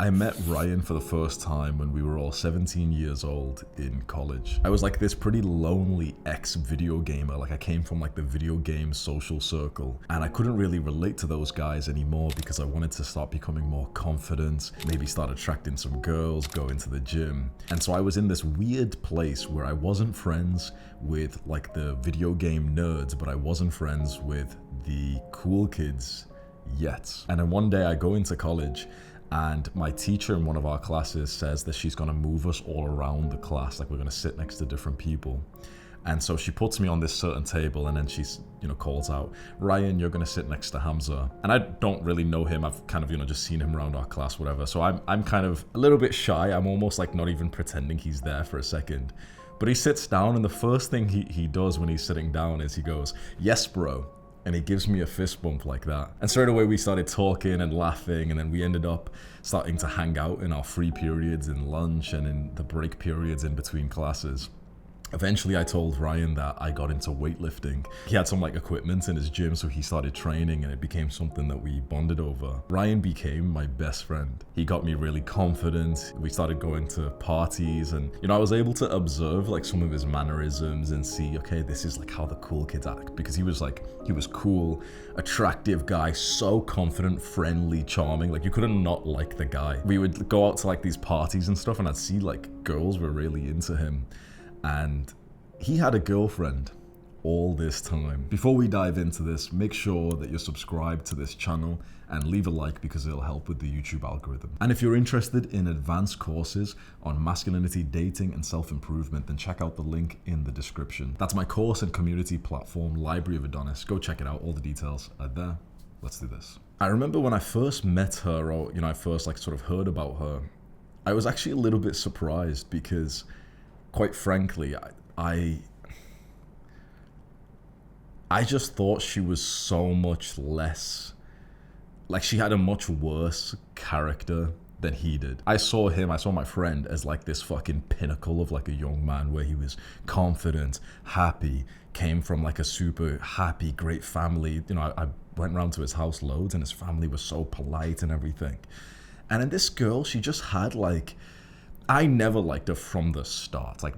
I met Ryan for the first time when we were all 17 years old in college. I was like this pretty lonely ex-video gamer. Like I came from like the video game social circle and I couldn't really relate to those guys anymore because I wanted to start becoming more confident, maybe start attracting some girls, go into the gym. And so I was in this weird place where I wasn't friends with like the video game nerds, but I wasn't friends with the cool kids yet. And then one day I go into college and my teacher in one of our classes says that she's going to move us all around the class, like we're going to sit next to different people. And so she puts me on this certain table and then she's, calls out, Ryan, you're going to sit next to Hamza. And I don't really know him. I've kind of, just seen him around our class, whatever. So I'm kind of a little bit shy. I'm almost like not even pretending he's there for a second. But he sits down and the first thing he does when he's sitting down is he goes, yes, bro. And he gives me a fist bump like that. And straight away we started talking and laughing, and then we ended up starting to hang out in our free periods in lunch and in the break periods in between classes. Eventually I told Ryan that I got into weightlifting. He had some like equipment in his gym, so he started training and it became something that we bonded over. Ryan became my best friend. He got me really confident. We started going to parties and, I was able to observe like some of his mannerisms and see, okay, this is like how the cool kids act, because he was cool, attractive guy, so confident, friendly, charming. Like you couldn't not like the guy. We would go out to like these parties and stuff and I'd see like girls were really into him. And he had a girlfriend all this time. Before we dive into this, make sure that you're subscribed to this channel and leave a like because it'll help with the YouTube algorithm. And if you're interested in advanced courses on masculinity, dating, and self-improvement, then check out the link in the description. That's my course and community platform, Library of Adonis. Go check it out. All the details are there. Let's do this. I remember when I first met her, or, I first like sort of heard about her, I was actually a little bit surprised because quite frankly, I just thought she was so much less, like she had a much worse character than he did. I saw my friend as like this fucking pinnacle of like a young man where he was confident, happy, came from like a super happy, great family. I went around to his house loads and his family was so polite and everything. And then this girl, she just had like, I never liked her from the start. Like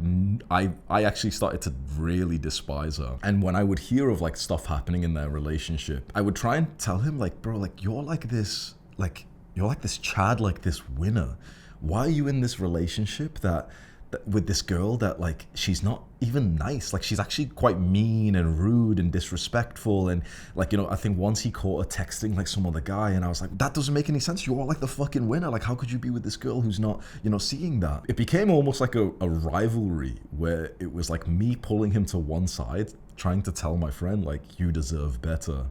I actually started to really despise her. And when I would hear of like stuff happening in their relationship, I would try and tell him like, bro, like you're like this Chad, like this winner. Why are you in this relationship that with this girl that like she's not even nice? Like she's actually quite mean and rude and disrespectful. And like, I think once he caught her texting like some other guy and I was like, that doesn't make any sense. You're like the fucking winner. Like how could you be with this girl who's not, seeing that? It became almost like a rivalry where it was like me pulling him to one side, trying to tell my friend like, you deserve better.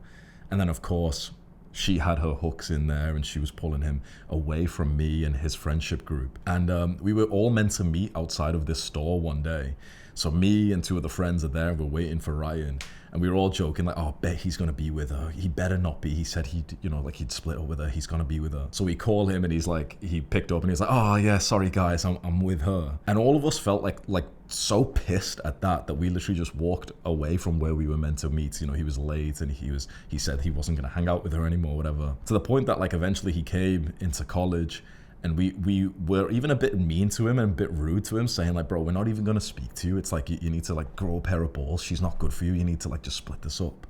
And then of course, she had her hooks in there and she was pulling him away from me and his friendship group. And we were all meant to meet outside of this store one day. So me and two of the friends are there, we're waiting for Ryan. And we were all joking like, oh, I bet he's going to be with her. He better not be. He said he'd split up with her. He's going to be with her. So we call him and he picked up and he's like, oh yeah, sorry guys, I'm with her. And all of us felt like so pissed at that we literally just walked away from where we were meant to meet. He was late and he said he wasn't going to hang out with her anymore, whatever. To the point that like eventually he came into college and we were even a bit mean to him and a bit rude to him, saying like, bro, we're not even going to speak to you. It's like you need to like grow a pair of balls. She's not good for you. You need to like just split this up.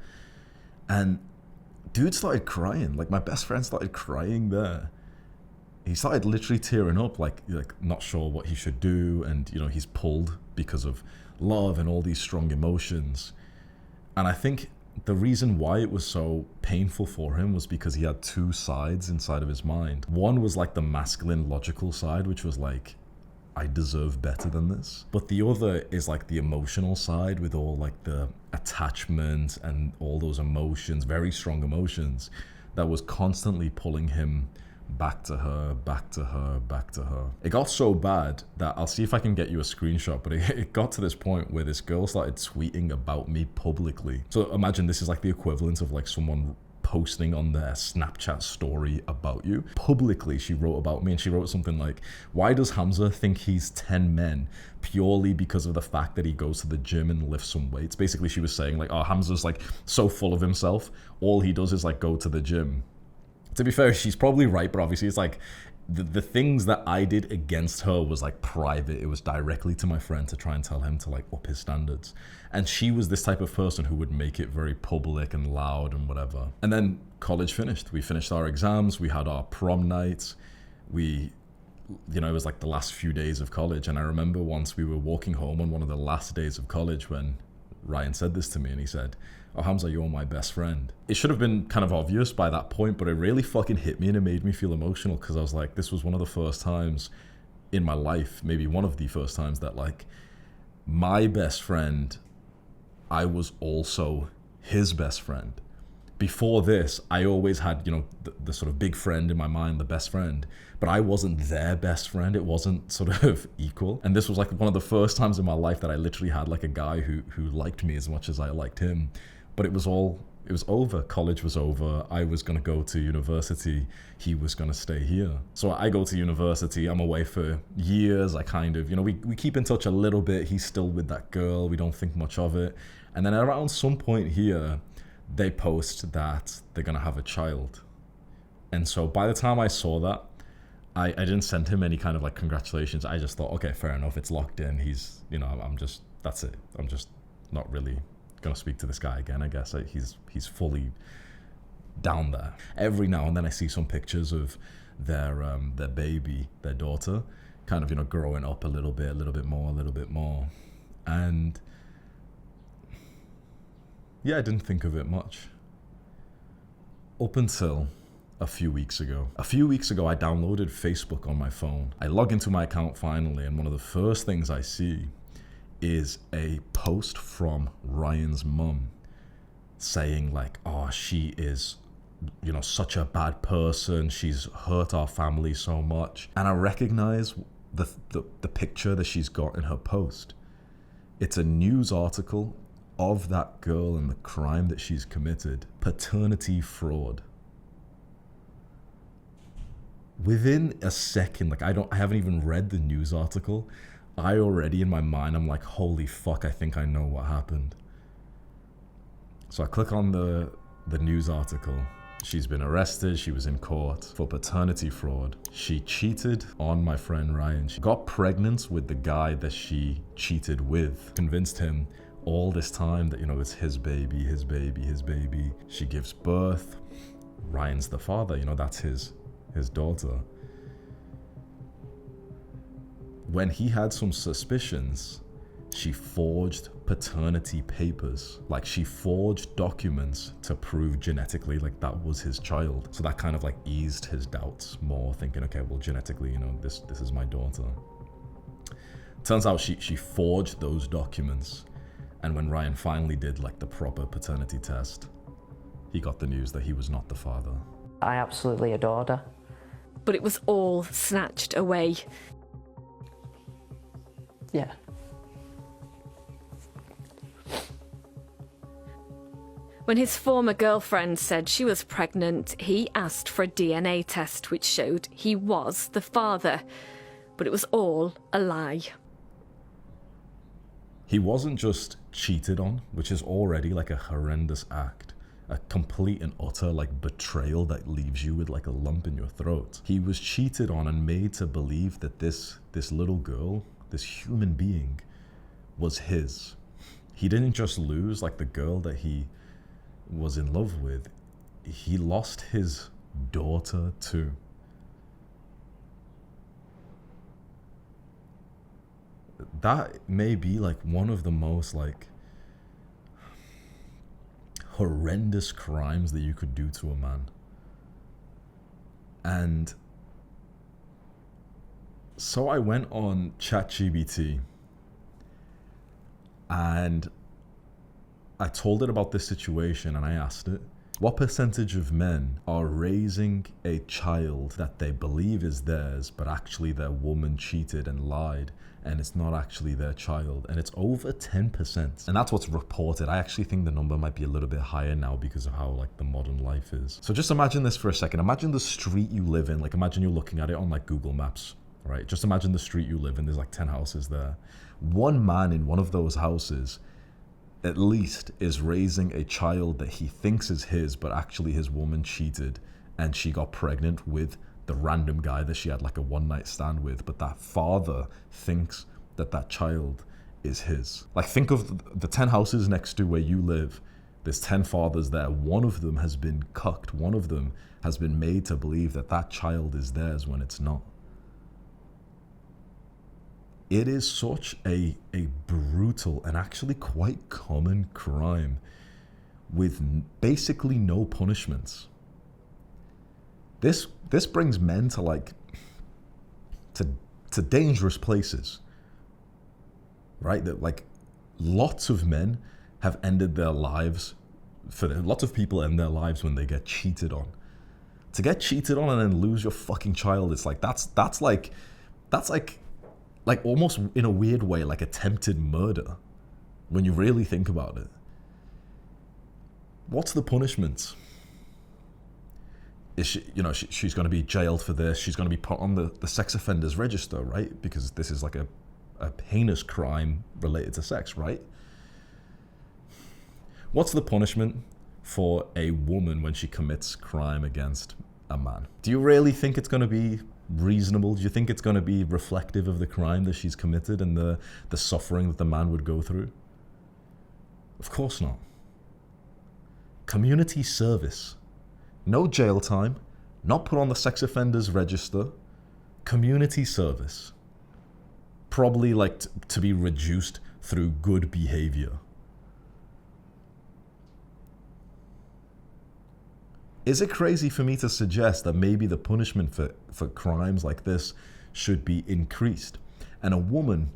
And dude started crying. Like my best friend started crying there. He started literally tearing up, like not sure what he should do. And, he's pulled because of love and all these strong emotions. And I think the reason why it was so painful for him was because he had two sides inside of his mind. One was like the masculine logical side, which was like, I deserve better than this. But the other is like the emotional side with all like the attachment and all those emotions, very strong emotions, that was constantly pulling him back to her, back to her, back to her. It got so bad that I'll see if I can get you a screenshot, but it got to this point where this girl started tweeting about me publicly. So imagine this is like the equivalent of like someone posting on their Snapchat story about you. Publicly, she wrote about me and she wrote something like, why does Hamza think he's 10 men purely because of the fact that he goes to the gym and lifts some weights? Basically, she was saying like, oh, Hamza's like so full of himself. All he does is like go to the gym. To be fair, she's probably right, but obviously it's like, the things that I did against her was like private. It was directly to my friend to try and tell him to like up his standards. And she was this type of person who would make it very public and loud and whatever. And then college finished. We finished our exams. We had our prom night. It was like the last few days of college. And I remember once we were walking home on one of the last days of college when Ryan said this to me, and he said, "Oh, Hamza, you're my best friend." It should have been kind of obvious by that point, but it really fucking hit me and it made me feel emotional because I was like, this was one of the first times in my life, maybe one of the first times that like my best friend, I was also his best friend. Before this, I always had, the sort of big friend in my mind, the best friend, but I wasn't their best friend. It wasn't sort of equal. And this was like one of the first times in my life that I literally had like a guy who liked me as much as I liked him. But it was over. College was over. I was going to go to university. He was going to stay here. So I go to university. I'm away for years. I kind of, we keep in touch a little bit. He's still with that girl. We don't think much of it. And then around some point here, they post that they're going to have a child. And so by the time I saw that, I didn't send him any kind of like congratulations. I just thought, okay, fair enough. It's locked in. He's, that's it. I'm just not really going to speak to this guy again, I guess. He's fully down there. Every now and then I see some pictures of their baby, their daughter, kind of, growing up a little bit more. And yeah, I didn't think of it much. Up until a few weeks ago. I downloaded Facebook on my phone. I log into my account finally, and one of the first things I see is a post from Ryan's mum saying like, oh, she is, such a bad person. She's hurt our family so much. And I recognize the picture that she's got in her post. It's a news article of that girl and the crime that she's committed. Paternity fraud. Within a second, like I haven't even read the news article. I already in my mind, I'm like, holy fuck, I think I know what happened. So I click on the news article. She's been arrested. She was in court for paternity fraud. She cheated on my friend Ryan. She got pregnant with the guy that she cheated with. Convinced him all this time that, it's his baby. She gives birth. Ryan's the father, that's his daughter. When he had some suspicions, she forged paternity papers. Like she forged documents to prove genetically like that was his child. So that kind of like eased his doubts more, thinking, okay, well, genetically, this is my daughter. Turns out she forged those documents. And when Ryan finally did like the proper paternity test, he got the news that he was not the father. I absolutely adored her. But it was all snatched away. Yeah. When his former girlfriend said she was pregnant, he asked for a DNA test which showed he was the father. But it was all a lie. He wasn't just cheated on, which is already like a horrendous act. A complete and utter like betrayal that leaves you with like a lump in your throat. He was cheated on and made to believe that this little girl, this human being, was his. He didn't just lose like the girl that he was in love with. He lost his daughter too. That may be like one of the most like horrendous crimes that you could do to a man. And so I went on ChatGPT and I told it about this situation and I asked it, what percentage of men are raising a child that they believe is theirs, but actually their woman cheated and lied and it's not actually their child? And it's over 10%. And that's what's reported. I actually think the number might be a little bit higher now because of how like the modern life is. So just imagine this for a second. Imagine the street you live in. Like imagine you're looking at it on like Google Maps, right? Just imagine the street you live in. There's like 10 houses there. One man in one of those houses at least is raising a child that he thinks is his, but actually his woman cheated and she got pregnant with the random guy that she had like a one-night stand with, but that father thinks that that child is his. Like, think of the 10 houses next to where you live. There's 10 fathers there. One of them has been cucked. One of them has been made to believe that that child is theirs when it's not. It is such a brutal and actually quite common crime with basically no punishments. This brings men to like to dangerous places, right? That like lots of men have ended their lives lots of people end their lives when they get cheated on. To get cheated on and then lose your fucking child, it's like that's like almost in a weird way like attempted murder when you really think about it. What's the punishment? Is she, she's going to be jailed for this. She's going to be put on the sex offenders register, right? Because this is like a heinous crime related to sex, right? What's the punishment for a woman when she commits crime against a man? Do you really think it's going to be reasonable? Do you think it's going to be reflective of the crime that she's committed and the suffering that the man would go through? Of course not. Community service. No jail time. Not put on the sex offenders register. Community service. Probably like to be reduced through good behavior. Is it crazy for me to suggest that maybe the punishment for crimes like this should be increased? And a woman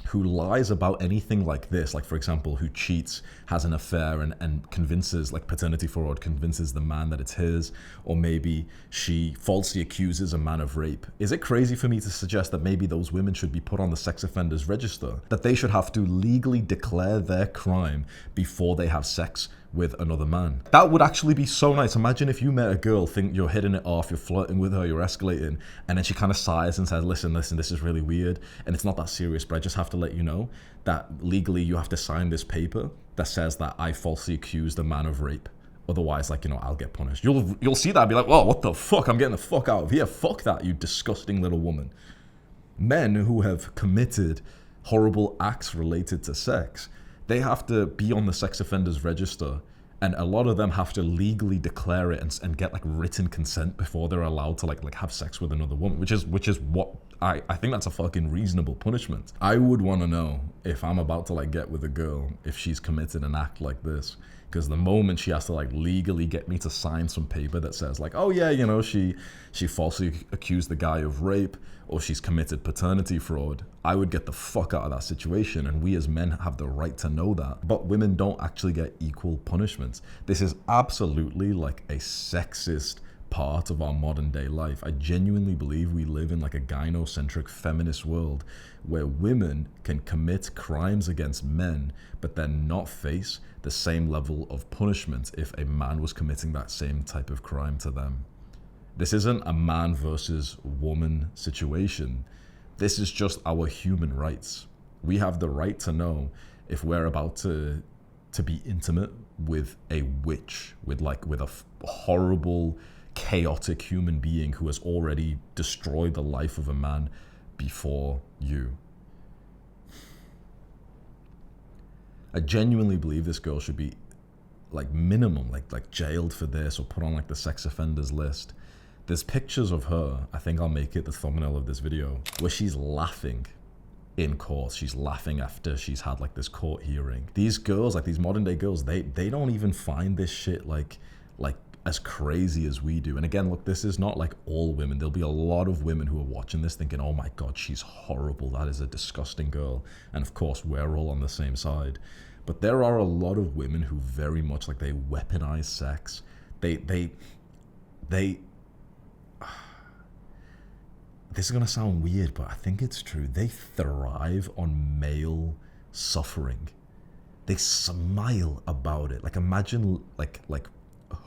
who lies about anything like this, like for example, who cheats, has an affair and convinces, like paternity fraud, convinces the man that it's his, or maybe she falsely accuses a man of rape. Is it crazy for me to suggest that maybe those women should be put on the sex offenders register? That they should have to legally declare their crime before they have sex with another man? That would actually be so nice. Imagine if you met a girl, think you're hitting it off, you're flirting with her, you're escalating, and then she kind of sighs and says, listen, this is really weird, and it's not that serious, but I just have to let you know that legally you have to sign this paper that says that I falsely accused a man of rape. Otherwise, I'll get punished. You'll see that and be like, whoa, what the fuck? I'm getting the fuck out of here. Fuck that, you disgusting little woman. Men who have committed horrible acts related to sex, they have to be on the sex offenders register, and a lot of them have to legally declare it and get like written consent before they're allowed to like have sex with another woman, which is what I think that's a fucking reasonable punishment. I would want to know if I'm about to like get with a girl if she's committed an act like this, because the moment she has to like legally get me to sign some paper that says like, oh yeah, she falsely accused the guy of rape, or she's committed paternity fraud, I would get the fuck out of that situation, and we as men have the right to know that. But women don't actually get equal punishments. This is absolutely like a sexist part of our modern day life. I genuinely believe we live in like a gynocentric feminist world where women can commit crimes against men but then not face the same level of punishment if a man was committing that same type of crime to them. This isn't a man versus woman situation. This is just our human rights. We have the right to know if we're about to be intimate with a witch, with a horrible, chaotic human being who has already destroyed the life of a man before you. I genuinely believe this girl should be like minimum like jailed for this, or put on like the sex offenders list. There's pictures of her, I think I'll make it the thumbnail of this video, where she's laughing in court. She's laughing after she's had like this court hearing. These girls, like these modern day girls, they don't even find this shit like as crazy as we do. And again, look, this is not like all women. There'll be a lot of women who are watching this thinking, oh my God, she's horrible. That is a disgusting girl. And of course, we're all on the same side. But there are a lot of women who very much like they weaponize sex. They this is going to sound weird, but I think it's true. They thrive on male suffering. They smile about it. Like imagine like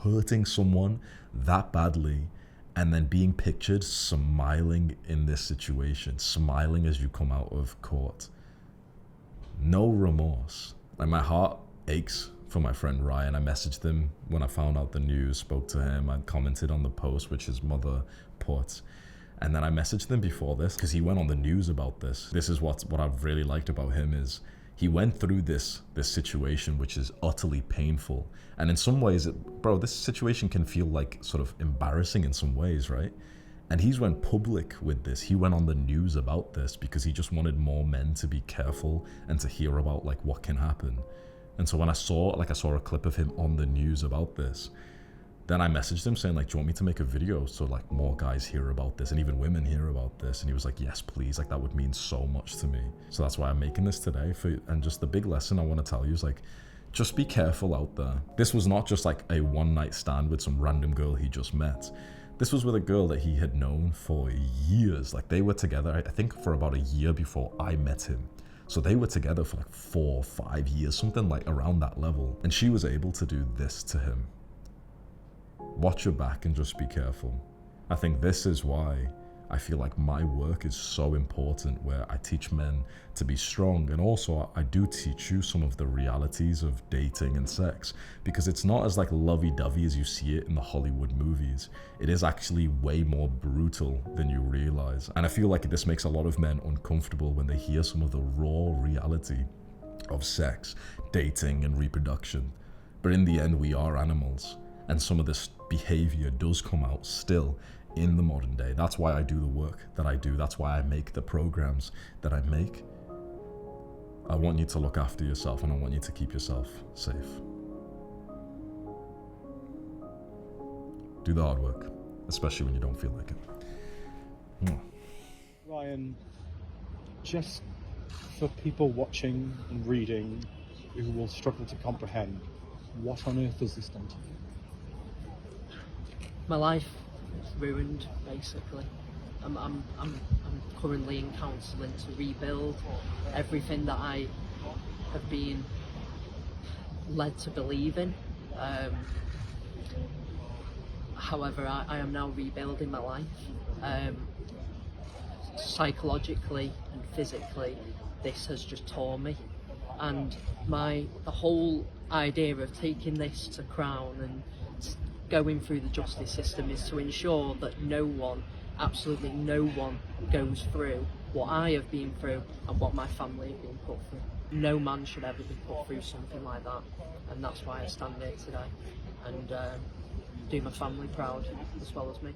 hurting someone that badly and then being pictured smiling in this situation, smiling as you come out of court. No remorse. Like my heart aches for my friend Ryan. I messaged him when I found out the news, spoke to him, I commented on the post which his mother put. And then I messaged him before this because he went on the news about this. This is what I've really liked about him is he went through this situation, which is utterly painful. And in some ways, this situation can feel like sort of embarrassing in some ways, right? And he's went public with this. He went on the news about this because he just wanted more men to be careful and to hear about like what can happen. And so when I saw a clip of him on the news about this, then I messaged him saying like, do you want me to make a video so like more guys hear about this and even women hear about this? And he was like, yes, please. Like that would mean so much to me. So that's why I'm making this today. And just the big lesson I want to tell you is like, just be careful out there. This was not just like a one night stand with some random girl he just met. This was with a girl that he had known for years. Like they were together, I think for about a year before I met him. So they were together for like 4 or 5 years, something like around that level. And she was able to do this to him. Watch your back and just be careful. I think this is why I feel like my work is so important, where I teach men to be strong, and also I do teach you some of the realities of dating and sex, because it's not as like lovey-dovey as you see it in the Hollywood movies. It is actually way more brutal than you realize. And I feel like this makes a lot of men uncomfortable when they hear some of the raw reality of sex, dating, and reproduction. But in the end, we are animals, and some of this behavior does come out still in the modern day. That's why I do the work that I do. That's why I make the programs that I make. I want you to look after yourself, and I want you to keep yourself safe. Do the hard work, especially when you don't feel like it. Ryan, just for people watching and reading who will struggle to comprehend, what on earth has this done to you? My life ruined, basically. I'm currently in counselling to rebuild everything that I have been led to believe in. However, I am now rebuilding my life. Psychologically and physically, this has just torn me. And the whole idea of taking this to Crown and going through the justice system is to ensure that no one, absolutely no one, goes through what I have been through and what my family have been put through. No man should ever be put through something like that, and that's why I stand here today and do my family proud as well as me.